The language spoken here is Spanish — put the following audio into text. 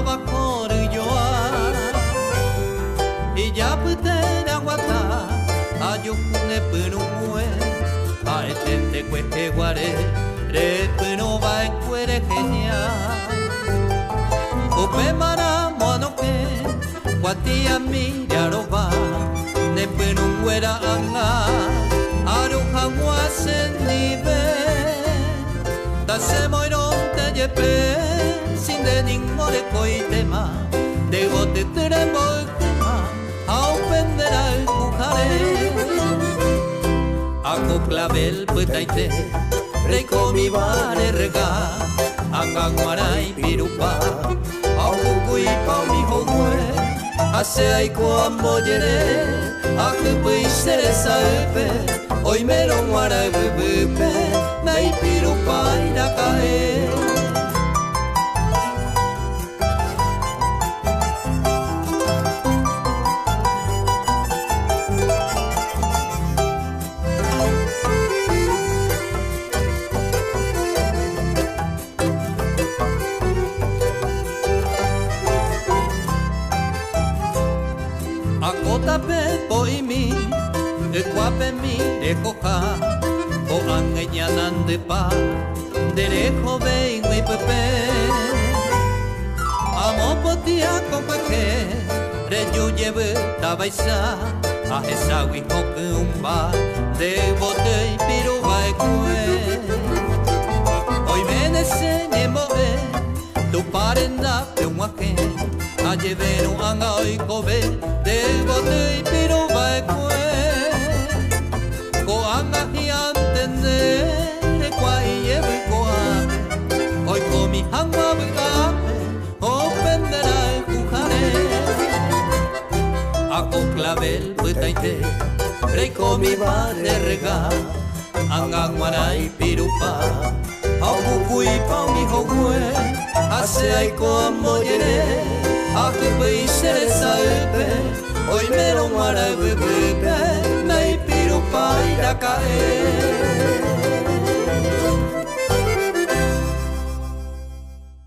abakoryoa iyapytera guata ajokune pyrũmue aetente kueheguare repyrõva'ekuere genial upémarã monoke guatiami rearova nepyrũnguéra ãng'a arohag̃uasẽndive tasemoironte jepe sinde ningmorekoitéma degotytyremboykéma aupendera ykuhare akoclavel pytaite reikomiváre rega ãngag̃uarã ipirupa aokukuipa omihogue ase aiko ambojere akypy'ichere oimérõguara yvyvýpe naipirupa irakae. Akotape poimi ekuapemi ekoja o angeñanandepa derejo veiguipype amopotia kokueke rejujevy tavaisa aheságui hokyũmba devoty ipiruva'ekue oiménese ñembo'e tuparendápe og̃uahẽ ajevérõ ãng'a oikove devoty ipiruva'ekue ko'ág̃a hi'ãntende rekua'iévy ko'ápe oikomi hag̃ua vy'ápe opendera ykuhare akoclavel pytaite reikomiváre rega ãngag̃uarã ipirupa aokukuipa omihogue ase aiko ambojere akypy'ichere oimérõguara yvyvýpe naipirupa irakae.